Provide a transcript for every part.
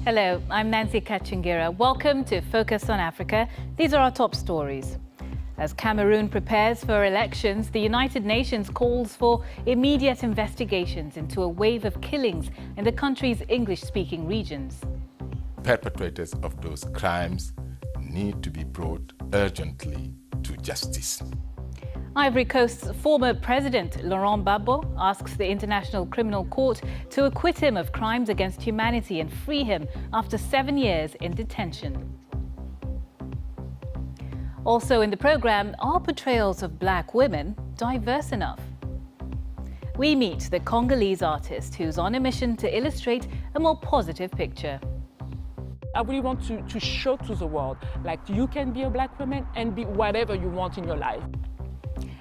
Hello, I'm Nancy Kachingira. Welcome to Focus on Africa. These are our top stories. As Cameroon prepares for elections, the United Nations calls for immediate investigations into a wave of killings in the country's English-speaking regions. Perpetrators of those crimes need to be brought urgently to justice. Ivory Coast's former president, Laurent Gbagbo, asks the International Criminal Court to acquit him of crimes against humanity and free him after 7 years in detention. Also in the program, are portrayals of black women diverse enough? We meet the Congolese artist who's on a mission to illustrate a more positive picture. I really want to show to the world, like, you can be a black woman and be whatever you want in your life.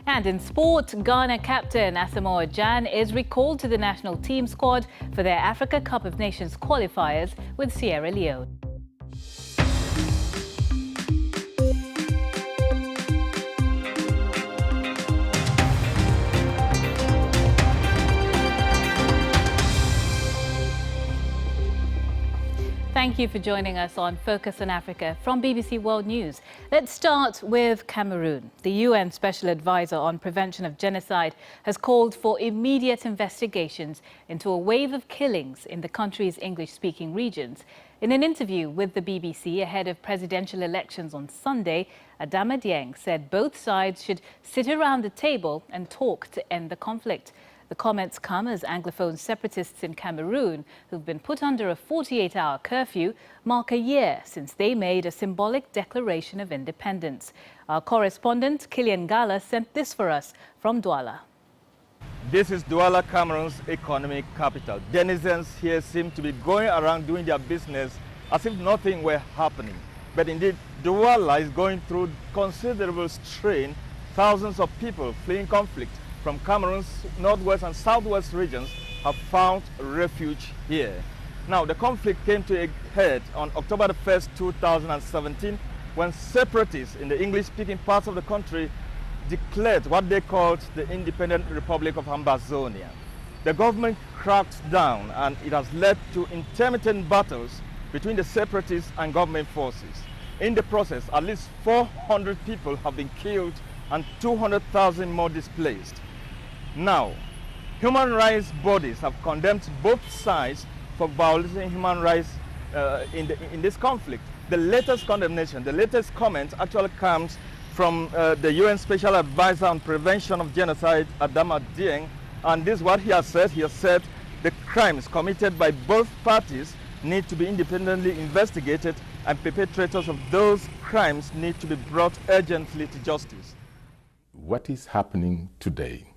And in sport, Ghana captain Asamoah Gyan is recalled to the national team squad for their Africa Cup of Nations qualifiers with Sierra Leone. Thank you for joining us on Focus on Africa from BBC World News. Let's start with Cameroon. The UN Special Advisor on Prevention of Genocide has called for immediate investigations into a wave of killings in the country's English-speaking regions. In an interview with the BBC ahead of presidential elections on Sunday, Adama Dieng said both sides should sit around the table and talk to end the conflict. The comments come as Anglophone separatists in Cameroon, who've been put under a 48-hour curfew, mark a year since they made a symbolic declaration of independence. Our correspondent, Kilian Gala, sent this for us from Douala. This is Douala, Cameroon's economic capital. Denizens here seem to be going around doing their business as if nothing were happening. But indeed, Douala is going through considerable strain. Thousands of people fleeing conflict from Cameroon's northwest and southwest regions have found refuge here. Now, the conflict came to a head on October 1st, 2017, when separatists in the English-speaking parts of the country declared what they called the Independent Republic of Ambazonia. The government cracked down, and it has led to intermittent battles between the separatists and government forces. In the process, at least 400 people have been killed and 200,000 more displaced. Now, human rights bodies have condemned both sides for violating human rights in this conflict. The latest condemnation, the latest comment actually comes from the UN Special Advisor on Prevention of Genocide, Adama Dieng, and this is what he has said. He has said the crimes committed by both parties need to be independently investigated, and perpetrators of those crimes need to be brought urgently to justice. What is happening today?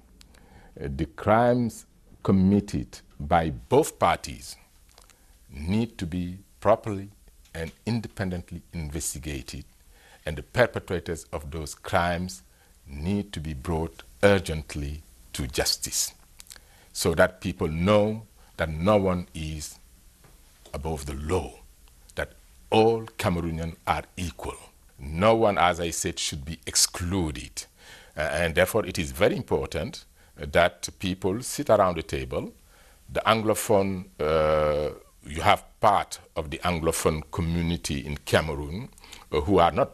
The crimes committed by both parties need to be properly and independently investigated, and the perpetrators of those crimes need to be brought urgently to justice, so that people know that no one is above the law, that all Cameroonians are equal. No one, as I said, should be excluded, and therefore it is very important that people sit around the table. The Anglophone, you have part of the Anglophone community in Cameroon who are not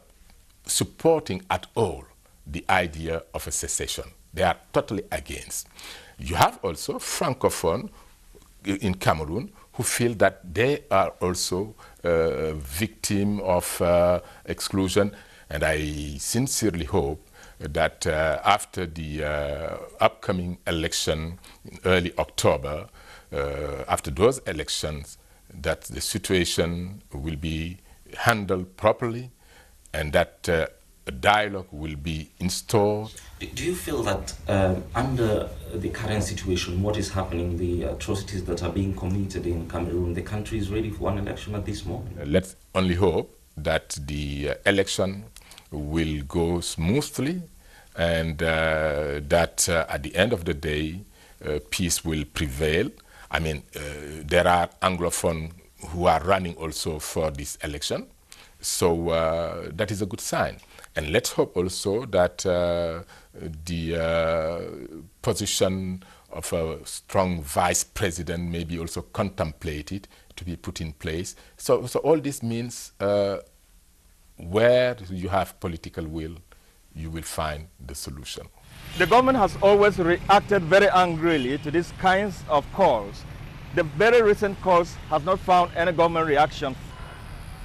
supporting at all the idea of a secession. They are totally against. You have also Francophone in Cameroon who feel that they are also victim of exclusion, and I sincerely hope that after the upcoming election in early October, after those elections, that the situation will be handled properly and that a dialogue will be installed. Do you feel that under the current situation, what is happening, the atrocities that are being committed in Cameroon, the country is ready for an election at this moment? Let's only hope that the election will go smoothly, and that at the end of the day, peace will prevail. I mean, there are Anglophone who are running also for this election, so that is a good sign. And let's hope also that the position of a strong vice president may be also contemplated to be put in place. So all this means where you have political will, you will find the solution. The government has always reacted very angrily to these kinds of calls. The very recent calls have not found any government reaction.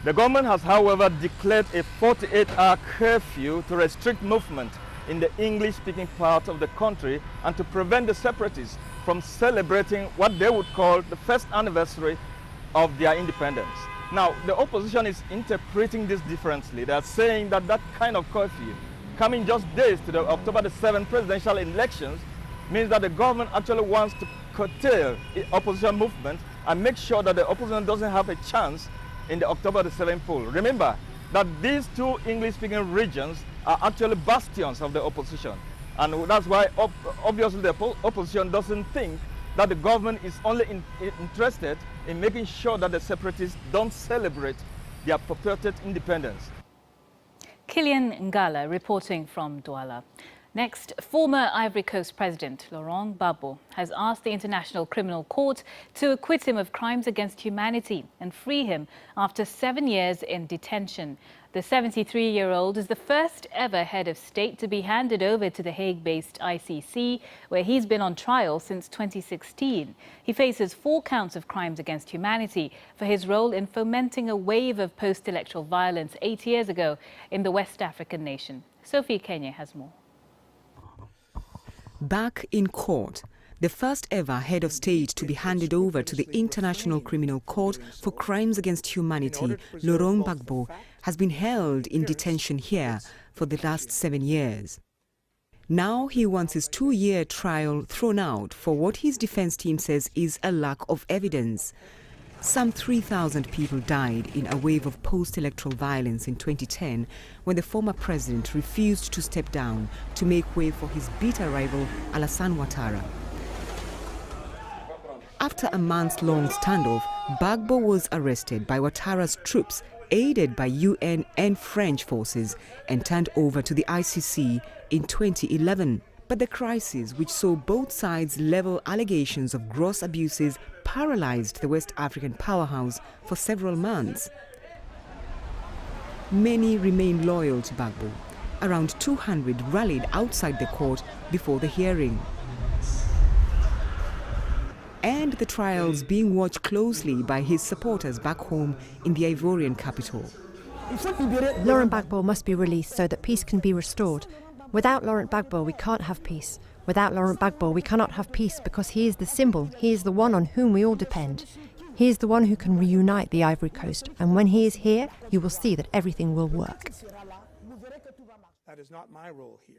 The government has, however, declared a 48-hour curfew to restrict movement in the English-speaking part of the country and to prevent the separatists from celebrating what they would call the first anniversary of their independence. Now, the opposition is interpreting this differently. They are saying that that kind of curfew, coming just days to the October the 7th presidential elections, means that the government actually wants to curtail the opposition movement and make sure that the opposition doesn't have a chance in the October the 7th poll. Remember that these two English-speaking regions are actually bastions of the opposition. And that's why, obviously, the opposition doesn't think that the government is only interested in making sure that the separatists don't celebrate their purported independence. Kilian Ngala reporting from Douala. Next, former Ivory Coast President Laurent Gbagbo has asked the International Criminal Court to acquit him of crimes against humanity and free him after 7 years in detention. The 73-year-old is the first ever head of state to be handed over to the Hague-based ICC, where he's been on trial since 2016. He faces 4 counts of crimes against humanity for his role in fomenting a wave of post-electoral violence 8 years ago in the West African nation. Sophie Kenya has more. Back in court, the first ever head of state to be handed over to the International Criminal Court for crimes against humanity, Laurent Gbagbo, has been held in detention here for the last 7 years. Now he wants his 2-year trial thrown out for what his defense team says is a lack of evidence. Some 3,000 people died in a wave of post-electoral violence in 2010 when the former president refused to step down to make way for his bitter rival Alassane Ouattara. After a months-long standoff, Gbagbo was arrested by Ouattara's troops, aided by UN and French forces, and turned over to the ICC in 2011. But the crisis, which saw both sides level allegations of gross abuses, paralyzed the West African powerhouse for several months. Many remain loyal to Gbagbo. Around 200 rallied outside the court before the hearing. And the trials being watched closely by his supporters back home in the Ivorian capital. Laurent Gbagbo must be released so that peace can be restored. Without Laurent Gbagbo, we can't have peace. Without Laurent Gbagbo, we cannot have peace because he is the symbol, he is the one on whom we all depend. He is the one who can reunite the Ivory Coast, and when he is here, you will see that everything will work. That is not my role here.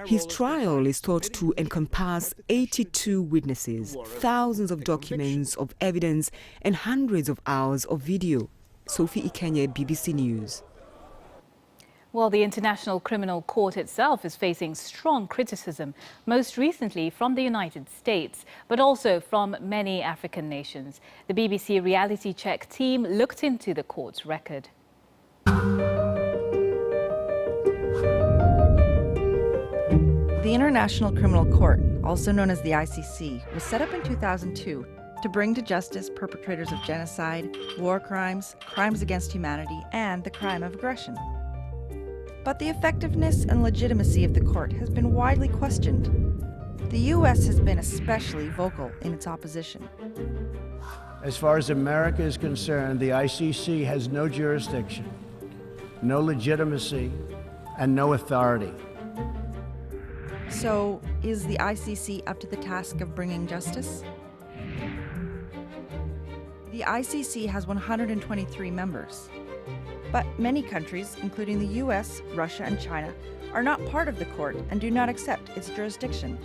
His trial is thought to encompass 82 witnesses, thousands of documents of evidence, and hundreds of hours of video. Sophie Ikenya, BBC News. Well, the International Criminal Court itself is facing strong criticism, most recently from the United States, but also from many African nations. The BBC Reality Check team looked into the court's record. The International Criminal Court, also known as the ICC, was set up in 2002 to bring to justice perpetrators of genocide, war crimes, crimes against humanity, and the crime of aggression. But the effectiveness and legitimacy of the court has been widely questioned. The U.S. has been especially vocal in its opposition. As far as America is concerned, the ICC has no jurisdiction, no legitimacy, and no authority. So, is the ICC up to the task of bringing justice? The ICC has 123 members. But many countries, including the US, Russia, and China, are not part of the court and do not accept its jurisdiction.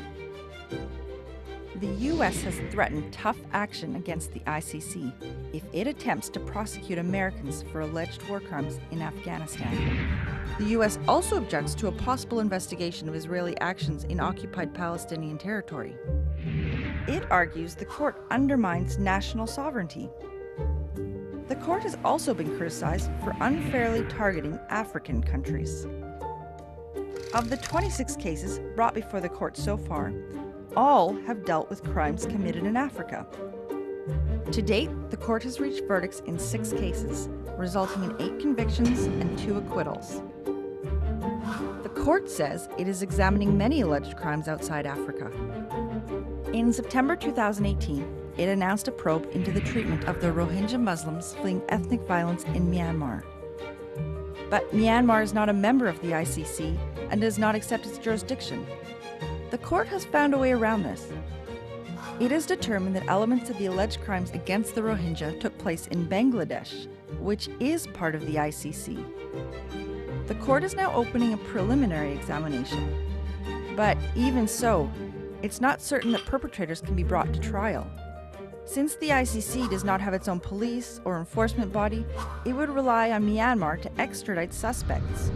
The US has threatened tough action against the ICC if it attempts to prosecute Americans for alleged war crimes in Afghanistan. The US also objects to a possible investigation of Israeli actions in occupied Palestinian territory. It argues the court undermines national sovereignty. The court has also been criticized for unfairly targeting African countries. Of the 26 cases brought before the court so far, all have dealt with crimes committed in Africa. To date, the court has reached verdicts in 6 cases, resulting in 8 convictions and 2 acquittals. The court says it is examining many alleged crimes outside Africa. In September 2018, it announced a probe into the treatment of the Rohingya Muslims fleeing ethnic violence in Myanmar. But Myanmar is not a member of the ICC and does not accept its jurisdiction. The court has found a way around this. It has determined that elements of the alleged crimes against the Rohingya took place in Bangladesh, which is part of the ICC. The court is now opening a preliminary examination. But even so, it's not certain that perpetrators can be brought to trial. Since the ICC does not have its own police or enforcement body, it would rely on Myanmar to extradite suspects.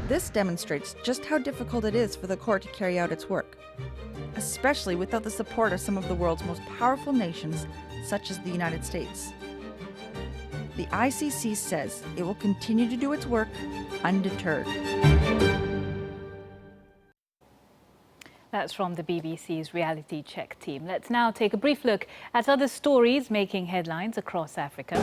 This demonstrates just how difficult it is for the court to carry out its work, especially without the support of some of the world's most powerful nations, such as the United States. The ICC says it will continue to do its work undeterred. That's from the BBC's Reality Check team. Let's now take a brief look at other stories making headlines across Africa.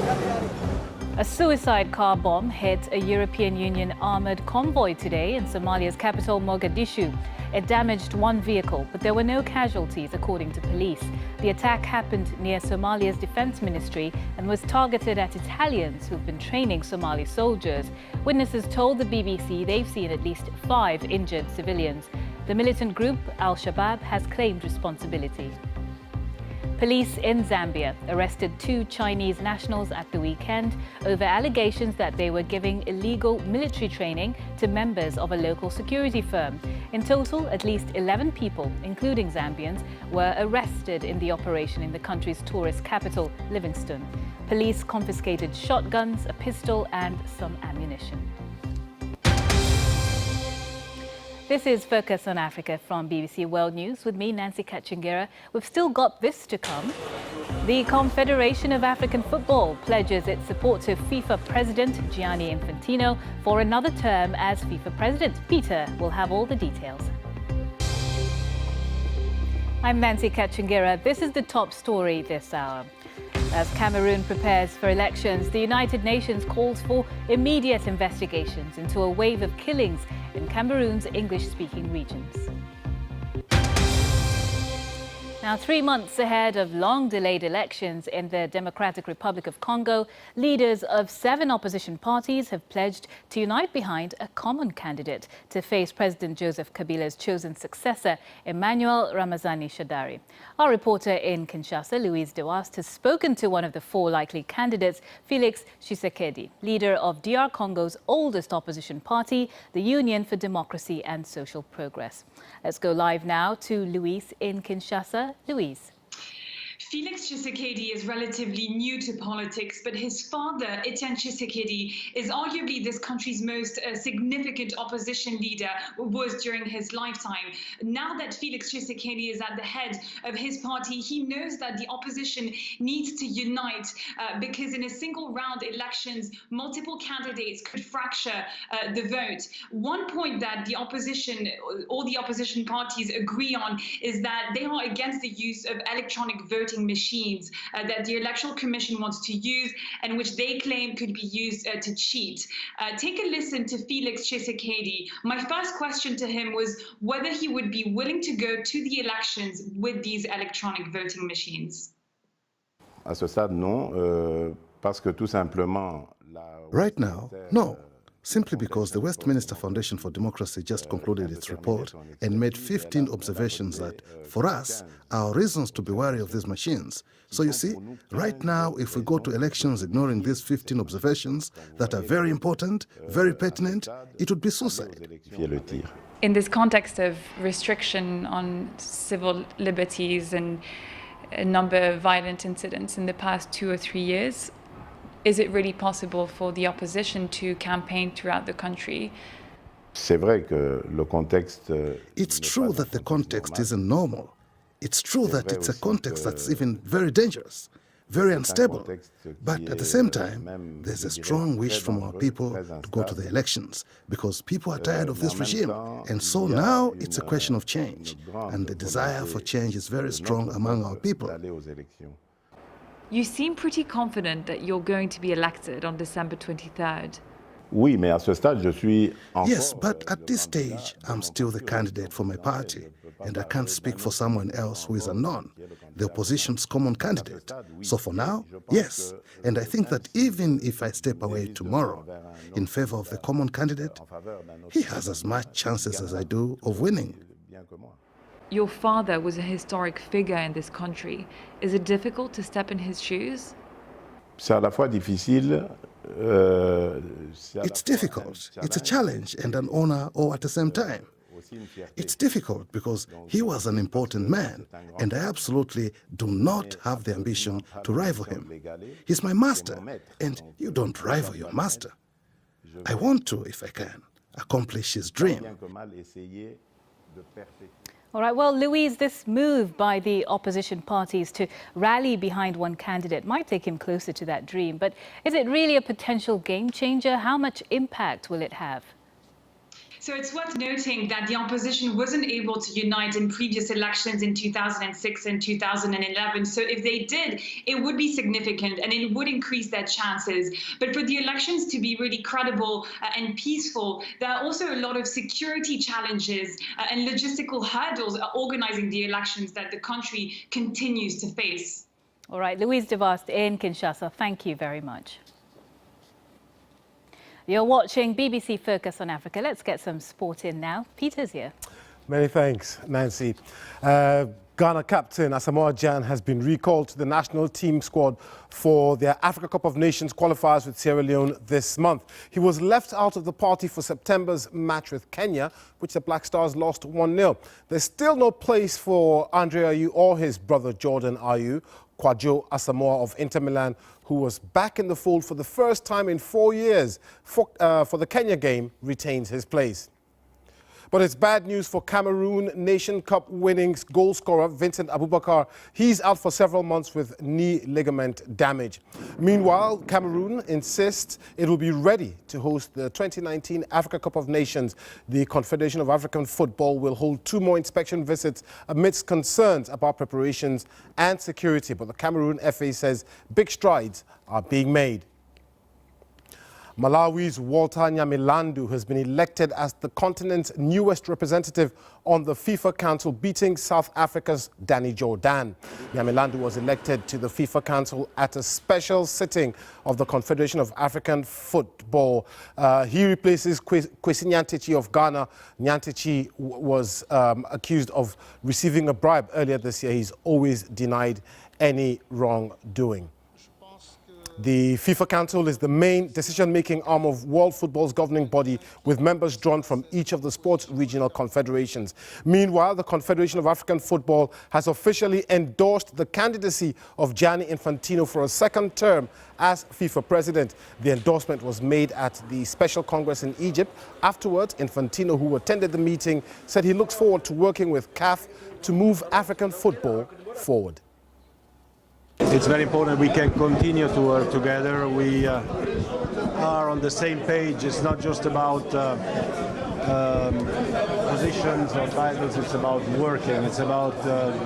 A suicide car bomb hit a European Union armoured convoy today in Somalia's capital, Mogadishu. It damaged one vehicle, but there were no casualties, according to police. The attack happened near Somalia's defence ministry and was targeted at Italians who've been training Somali soldiers. Witnesses told the BBC they've seen at least 5 injured civilians. The militant group, Al-Shabaab, has claimed responsibility. Police in Zambia arrested 2 Chinese nationals at the weekend over allegations that they were giving illegal military training to members of a local security firm. In total, at least 11 people, including Zambians, were arrested in the operation in the country's tourist capital, Livingstone. Police confiscated shotguns, a pistol and some ammunition. This is Focus on Africa from BBC World News with me, Nancy Kachingira. We've still got this to come. The Confederation of African Football pledges its support to FIFA President Gianni Infantino for another term as FIFA President. Peter will have all the details. I'm Nancy Kachingira. This is the top story this hour. As Cameroon prepares for elections, the United Nations calls for immediate investigations into a wave of killings in Cameroon's English-speaking regions. Now, 3 months ahead of long-delayed elections in the Democratic Republic of Congo, leaders of 7 opposition parties have pledged to unite behind a common candidate to face President Joseph Kabila's chosen successor, Emmanuel Ramazani Shadary. Our reporter in Kinshasa, Louise Dewast, has spoken to one of the 4 likely candidates, Felix Tshisekedi, leader of DR Congo's oldest opposition party, the Union for Democracy and Social Progress. Let's go live now to Louise in Kinshasa. Louise. Felix Tshisekedi is relatively new to politics, but his father, Etienne Tshisekedi, is arguably this country's most significant opposition leader, was during his lifetime. Now that Felix Tshisekedi is at the head of his party, he knows that the opposition needs to unite because in a single round elections, multiple candidates could fracture the vote. One point that the opposition, all the opposition parties agree on is that they are against the use of electronic voting machines that the Electoral Commission wants to use and which they claim could be used to cheat. Take a listen to Felix Tshisekedi. My first question to him was whether he would be willing to go to the elections with these electronic voting machines. À ce stade, non, parce que tout simplement. Right now, no. Simply because the Westminster Foundation for Democracy just concluded its report and made 15 observations that, for us, are reasons to be wary of these machines. So you see, right now, if we go to elections ignoring these 15 observations that are very important, very pertinent, it would be suicide. In this context of restriction on civil liberties and a number of violent incidents in the past 2 or 3 years, is it really possible for the opposition to campaign throughout the country? It's true that the context isn't normal. It's true that it's a context that's even very dangerous, very unstable. But at the same time, there's a strong wish from our people to go to the elections because people are tired of this regime. And so now it's a question of change. And the desire for change is very strong among our people. You seem pretty confident that you're going to be elected on December 23rd. Oui, mais à ce stade, je suis encore... Yes, but at this stage, I'm still the candidate for my party, and I can't speak for someone else who is unknown, the opposition's common candidate. So for now, yes. And I think that even if I step away tomorrow in favor of the common candidate, he has as much chances as I do of winning. Your father was a historic figure in this country. Is it difficult to step in his shoes? C'est à la fois difficile. It's difficult. It's a challenge and an honor all at the same time. It's difficult because he was an important man, and I absolutely do not have the ambition to rival him. He's my master, and you don't rival your master. I want to, if I can, accomplish his dream. All right, well, Louise, this move by the opposition parties to rally behind one candidate might take him closer to that dream. But is it really a potential game changer? How much impact will it have? So it's worth noting that the opposition wasn't able to unite in previous elections in 2006 and 2011. So if they did, it would be significant and it would increase their chances. But for the elections to be really credible and peaceful, there are also a lot of security challenges and logistical hurdles organizing the elections that the country continues to face. All right, Louise Devast in Kinshasa, thank you very much. You're watching BBC Focus on Africa. Let's get some sport in now. Peter's here. Many thanks, Nancy. Ghana captain Asamoah Gyan has been recalled to the national team squad for their Africa Cup of Nations qualifiers with Sierra Leone this month. He was left out of the party for September's match with Kenya, which the Black Stars lost 1-0. There's still no place for Andre Ayew or his brother Jordan Ayew. Kwadwo Asamoah of Inter Milan, who was back in the fold for the first time in 4 years for the Kenya game, retains his place. But it's bad news for Cameroon Nation Cup winning goal scorer Vincent Abubakar. He's out for several months with knee ligament damage. Meanwhile, Cameroon insists it will be ready to host the 2019 Africa Cup of Nations. The Confederation of African Football will hold 2 more inspection visits amidst concerns about preparations and security. But the Cameroon FA says big strides are being made. Malawi's Walter Nyamilandu has been elected as the continent's newest representative on the FIFA Council, beating South Africa's Danny Jordan. Nyamilandu was elected to the FIFA Council at a special sitting of the Confederation of African Football. He replaces Kwesi Nyantakyi of Ghana. Nyantakyi was accused of receiving a bribe earlier this year. He's always denied any wrongdoing. The FIFA Council is the main decision-making arm of world football's governing body, with members drawn from each of the sports regional confederations. Meanwhile, the Confederation of African Football has officially endorsed the candidacy of Gianni Infantino for a second term as FIFA president. The endorsement was made at the Special Congress in Egypt. Afterwards, Infantino, who attended the meeting, said he looks forward to working with CAF to move African football forward. It's very important we can continue to work together. We are on the same page. It's not just about positions or titles, it's about working. It's about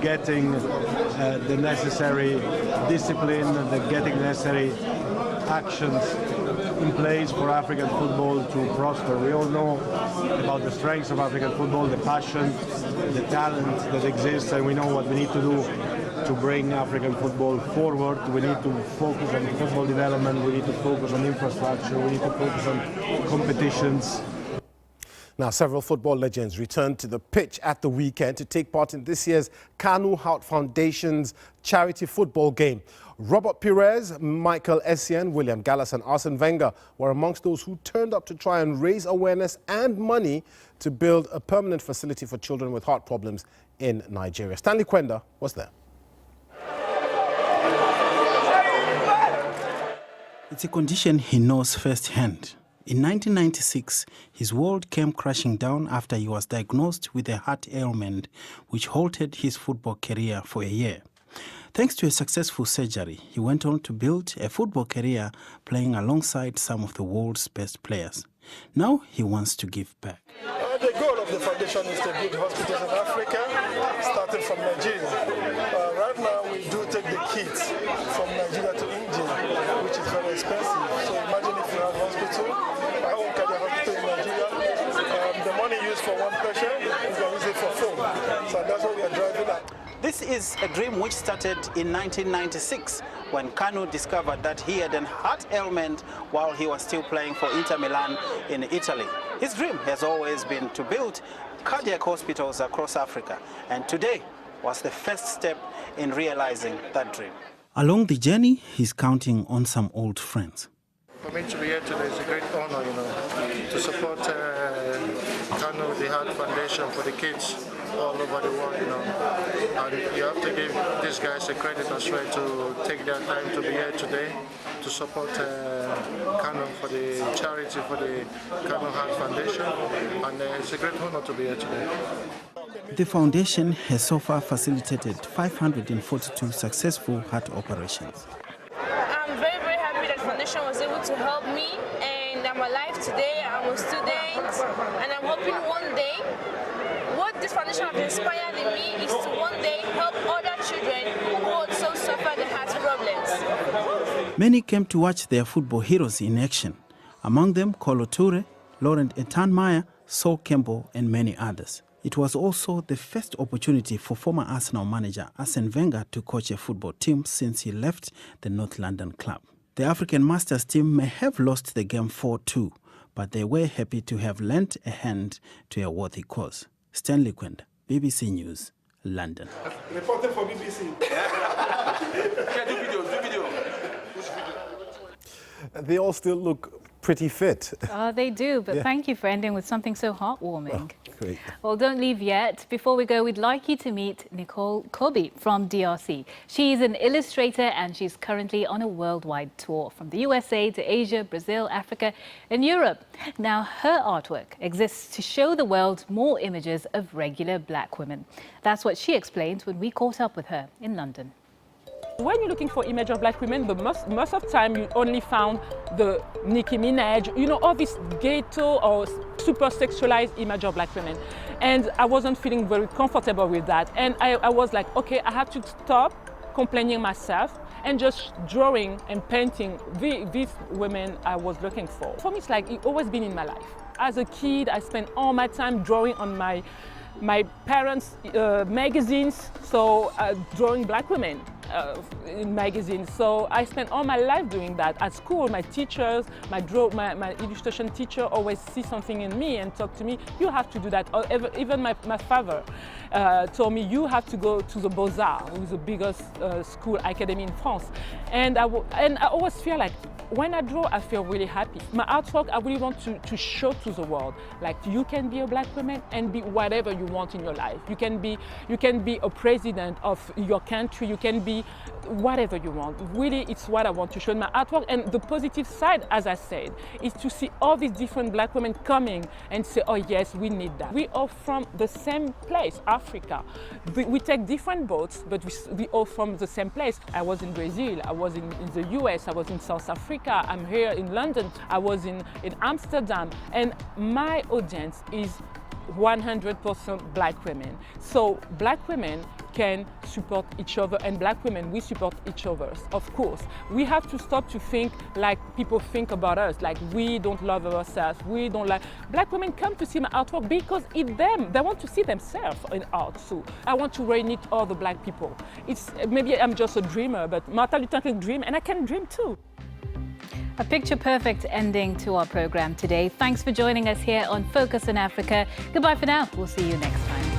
getting the necessary discipline, getting the necessary actions in place for African football to prosper. We all know about the strengths of African football, the passion, the talent that exists, and we know what we need to do to bring African football forward. We need to focus on football development, we need to focus on infrastructure, we need to focus on competitions. Now, several football legends returned to the pitch at the weekend to take part in this year's Kanu Heart Foundation's charity football game. Robert Pires, Michael Essien, William Gallas and Arsene Wenger were amongst those who turned up to try and raise awareness and money to build a permanent facility for children with heart problems in Nigeria. Stanley Kwenda was there. It's a condition he knows firsthand. In 1996, his world came crashing down after he was diagnosed with a heart ailment which halted his football career for a year. Thanks to a successful surgery, he went on to build a football career playing alongside some of the world's best players. Now he wants to give back. The goal of the foundation is to build hospitals in Africa, starting from Nigeria. Right now, we do take the kids from Nigeria expensive. So imagine if you have hospital, our own kind of hospital in Nigeria, the money used for one patient, you can use it for 4. So that's what we are driving at. This is a dream which started in 1996 when Kanu discovered that he had an heart ailment while he was still playing for Inter Milan in Italy. His dream has always been to build cardiac hospitals across Africa, and today was the first step in realizing that dream. Along the journey, he's counting on some old friends. For me to be here today is a great honor, to support Kanu, the Heart Foundation for the kids all over the world, And you have to give these guys a credit as well to take their time to be here today to support Kanu for the charity for the Kanu Heart Foundation, and it's a great honor to be here today. The foundation has so far facilitated 542 successful heart operations. I'm very, very happy that the foundation was able to help me, and I'm alive today. I'm a student, and I'm hoping one day, what this foundation has inspired in me is to one day help other children who also suffer the heart problems. Many came to watch their football heroes in action. Among them, Kolo Toure, Laurent Gbagbo, Sol Campbell, and many others. It was also the first opportunity for former Arsenal manager Arsene Wenger to coach a football team since he left the North London club. The African Masters team may have lost the game 4-2, but they were happy to have lent a hand to a worthy cause. Stanley Kwenda, BBC News, London. Reporting for BBC. Do video. They all still look pretty fit. They do, but Yeah. thank you for ending with something so heartwarming. Great. Well, don't leave yet. Before we go, we'd like you to meet Nicole Kobe from DRC. She's an illustrator and she's currently on a worldwide tour from the USA to Asia, Brazil, Africa and Europe. Now, her artwork exists to show the world more images of regular black women. That's what she explained when we caught up with her in London. When you're looking for image of black women, the most of the time you only found the Nicki Minaj, all this ghetto or super sexualized image of black women. And I wasn't feeling very comfortable with that. And I was like, okay, I have to stop complaining myself and just drawing and painting these women I was looking for. For me, it's like it's always been in my life. As a kid, I spent all my time drawing on my parents' magazines, so drawing black women in magazines. So I spent all my life doing that. At school, my teachers, my illustration teacher always see something in me and talk to me, you have to do that. Or even my father told me, you have to go to the Beaux-Arts, which is the biggest school academy in France. And I always feel like, when I draw, I feel really happy. My artwork, I really want to show to the world, like you can be a black woman and be whatever you want in your life. You can be a president of your country, you can be whatever you want. Really, it's what I want to show in my artwork. And the positive side, as I said, is to see all these different black women coming and say, oh yes, we need that. We are from the same place, Africa. We take different boats, but we all from the same place. I was in Brazil, I was in the US, I was in South Africa, I'm here in London, I was in Amsterdam, and my audience is 100% black women. So black women can support each other, and black women, we support each other, of course. We have to stop to think like people think about us, like we don't love ourselves, we don't like. Black women come to see my artwork because it's them. They want to see themselves in art. So I want to reunite all the black people. Maybe I'm just a dreamer, but Martin Luther King dream, and I can dream too. A picture-perfect ending to our program today. Thanks for joining us here on Focus on Africa. Goodbye for now. We'll see you next time.